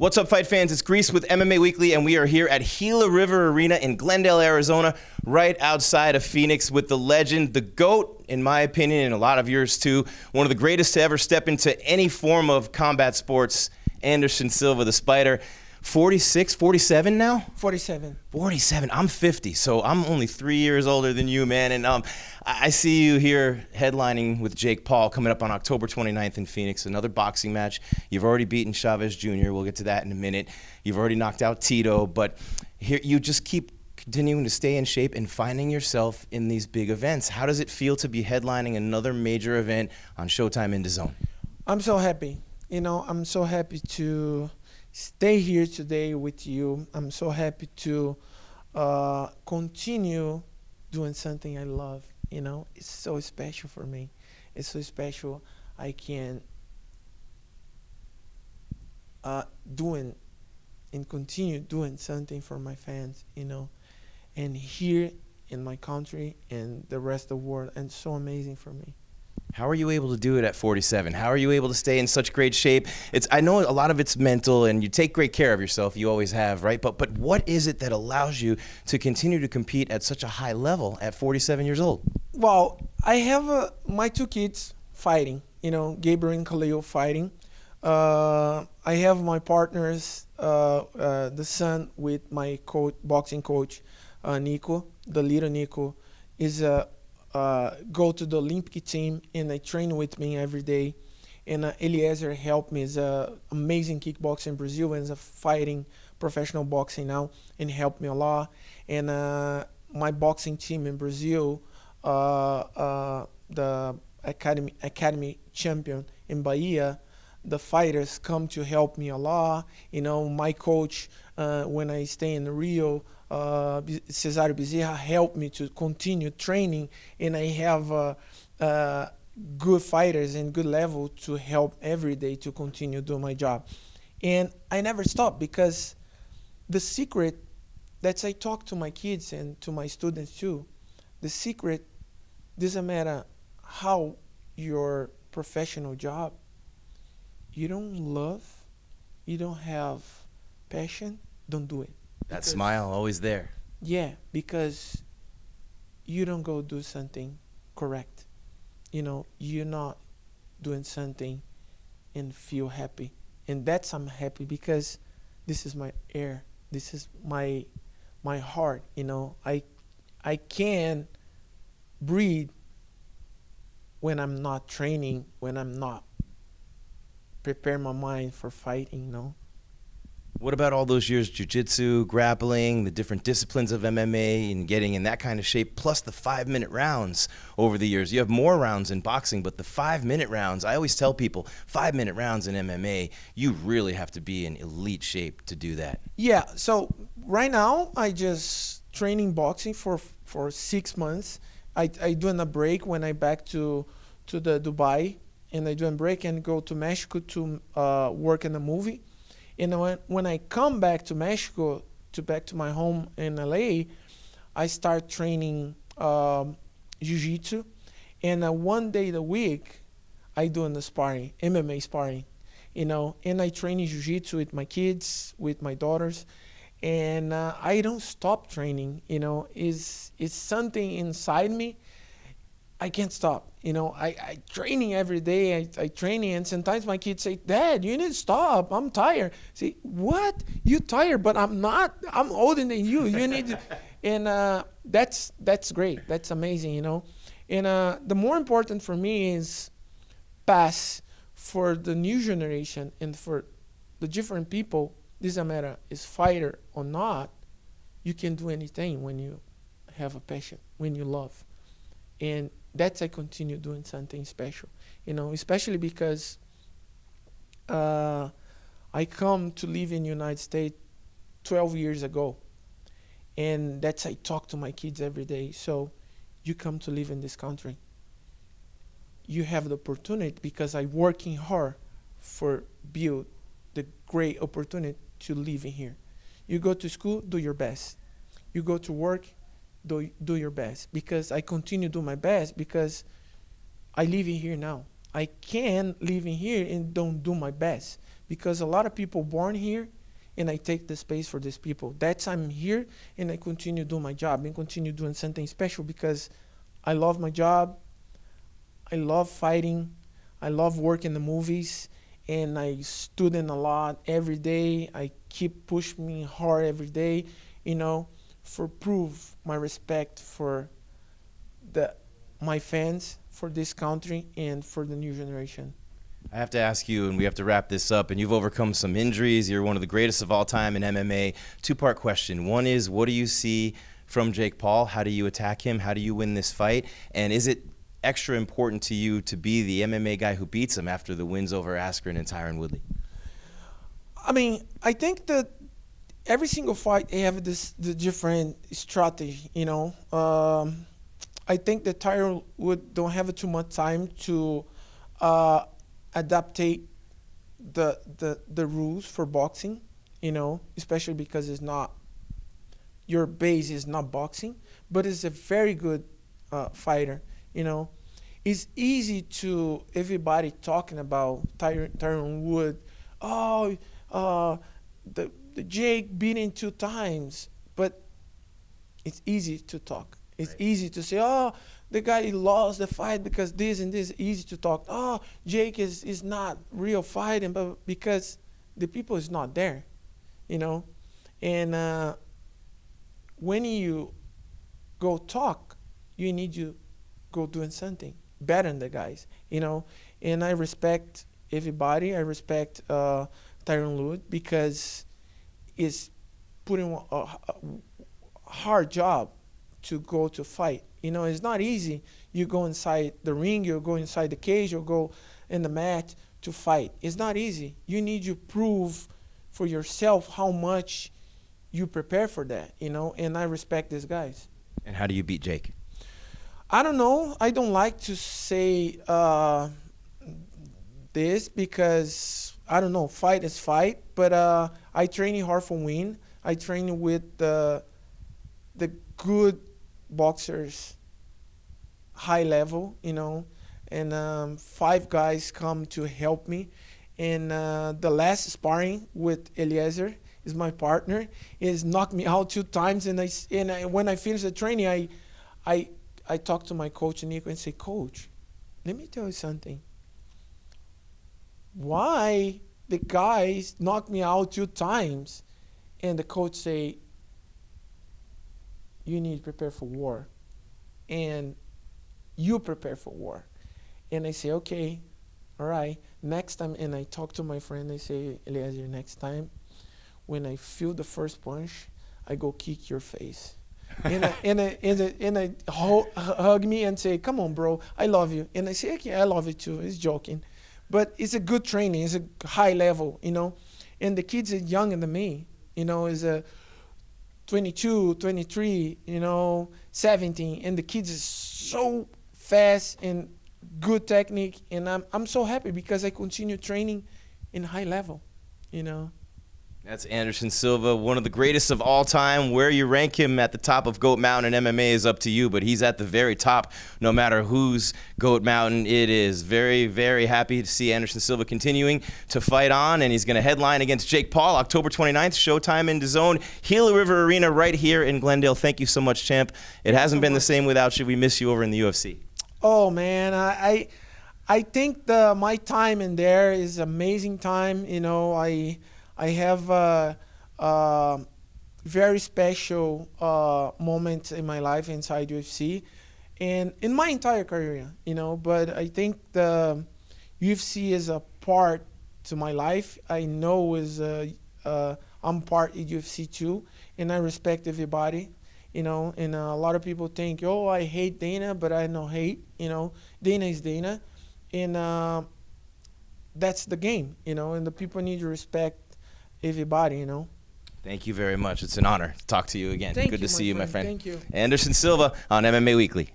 What's up, fight fans? It's Gries with MMA Weekly, and we are here at Gila River Arena in Glendale, Arizona, right outside of Phoenix with the legend, the GOAT, in my opinion, and a lot of yours too, one of the greatest to ever step into any form of combat sports, Anderson Silva, the Spider. 46, 47 now? 47. 47. I'm 50, so I'm only 3 years older than you, man. And I see you here headlining with Jake Paul coming up on October 29th in Phoenix, another boxing match. You've already beaten Chavez Jr. We'll get to that in a minute. You've already knocked out Tito, but here you just keep continuing to stay in shape and finding yourself in these big events. How does it feel to be headlining another major event on Showtime in DAZN? I'm so happy. I'm so happy to stay here today with you. I'm so happy to continue doing something I love. It's so special for me. It's so special. I can doing and continue doing something for my fans, and here in my country and the rest of the world, and it's so amazing for me. How are you able to do it at 47? How are you able to stay in such great shape? I know a lot of it's mental, and you take great care of yourself. You always have, right? But what is it that allows you to continue to compete at such a high level at 47 years old? Well, I have my two kids fighting, Gabriel and Khalil fighting. I have my partners, the son with my boxing coach, Nico, the little Nico, is go to the Olympic team, and they train with me every day. And Eliezer helped me. He's an amazing kickboxer in Brazil and is fighting professional boxing now, and helped me a lot. And my boxing team in Brazil, the academy champion in Bahia, the fighters come to help me a lot. My coach, when I stay in Rio, Cesario Bezerra, helped me to continue training, and I have good fighters and good level to help every day to continue doing my job. And I never stop, because the secret that I talk to my kids and to my students too, the secret doesn't matter how your professional job, you don't love, you don't have passion, don't do it. That smile always there. Yeah, because you don't go do something correct. You're not doing something and feel happy. And that's I'm happy, because this is my air. This is my heart. I can breathe when I'm not training, when I'm not prepare my mind for fighting. What about all those years jiu-jitsu, grappling, the different disciplines of MMA, and getting in that kind of shape, plus the 5-minute rounds over the years? You have more rounds in boxing, but the 5-minute rounds, I always tell people, 5-minute rounds in MMA, you really have to be in elite shape to do that. Yeah, so right now I just training boxing for 6 months. I doing a break when I back to the Dubai, and I do a break and go to Mexico to work in a movie. And when I come back to Mexico, back to my home in LA, I start training jiu-jitsu. And one day a week, I do the sparring, MMA sparring, and I train jiu-jitsu with my kids, with my daughters. And I don't stop training, it's something inside me. I can't stop. I training every day. I training, and sometimes my kids say, "Dad, you need to stop. I'm tired." Say, "What? You tired? But I'm not. I'm older than you. You need to." And that's great. That's amazing, And the more important for me is pass for the new generation and for the different people. Doesn't matter is fighter or not. You can do anything when you have a passion, when you love, and that's I continue doing something special, especially because I come to live in the United States 12 years ago, and that's I talk to my kids every day. So you come to live in this country, you have the opportunity, because I working hard for build the great opportunity to live in here. You go to school, do your best. You go to work, do your best, because I continue to do my best, because I live in here now. I can live in here and don't do my best, because a lot of people born here, and I take the space for these people. That's I'm here, and I continue doing my job and continue doing something special because I love my job. I love fighting. I love working the movies, and I studying a lot every day. I keep pushing me hard every day, for prove my respect for my fans, for this country, and for the new generation. I have to ask you, and we have to wrap this up, and you've overcome some injuries. You're one of the greatest of all time in MMA. Two-part question. One is, what do you see from Jake Paul? How do you attack him? How do you win this fight? And is it extra important to you to be the MMA guy who beats him after the wins over Askren and Tyron Woodley? I mean, I think that every single fight they have the different strategy, I think that Tyron Wood don't have too much time to adaptate the rules for boxing, especially because it's not, your base is not boxing, but it's a very good fighter, It's easy to everybody talking about Tyron Wood. Oh, the Jake beating 2 times, but it's easy to talk. It's easy to say, oh, the guy lost the fight because this and this. Easy to talk. Oh, Jake is not real fighting, but because the people is not there, And when you go talk, you need to go doing something better than the guys, And I respect everybody. I respect Tyron Wood because he's putting a hard job to go to fight. It's not easy. You go inside the ring, you go inside the cage, you go in the mat to fight. It's not easy. You need to prove for yourself how much you prepare for that, And I respect these guys. And how do you beat Jake? I don't know. I don't like to say this because, I don't know, fight is fight. But I train hard for win. I train with the good boxers, high level, and 5 guys come to help me. And the last sparring with Eliezer is my partner. He's knocked me out 2 times, and when I finish the training, I talk to my coach Nico and say, Coach, let me tell you something. Why the guys knocked me out 2 times? And the coach say, you need to prepare for war. And you prepare for war. And I say, okay, all right. Next time, and I talk to my friend, I say, Eliezer, next time, when I feel the first punch, I go kick your face. and I hug me and say, come on, bro, I love you. And I say, okay, I love you too. It's joking. But it's a good training. It's a high level, And the kids are younger than me, is a 22, 23, 17. And the kids is so fast and good technique. And I'm so happy because I continue training in high level, That's Anderson Silva, one of the greatest of all time. Where you rank him at the top of Goat Mountain in MMA is up to you, but he's at the very top no matter whose Goat Mountain it is. Very, very happy to see Anderson Silva continuing to fight on, and he's going to headline against Jake Paul October 29th, Showtime in DAZN, Gila River Arena right here in Glendale. Thank you so much, champ. It hasn't been the same without you. We miss you over in the UFC. Oh, man, I think my time in there is amazing time. I have a very special moment in my life inside UFC and in my entire career, but I think the UFC is a part to my life. I know I'm part of UFC too, and I respect everybody, and a lot of people think, oh, I hate Dana, but I don't hate, Dana is Dana, and that's the game, and the people need to respect everybody, Thank you very much. It's an honor to talk to you again. Good to see you, my friend. Thank you. Anderson Silva on MMA Weekly.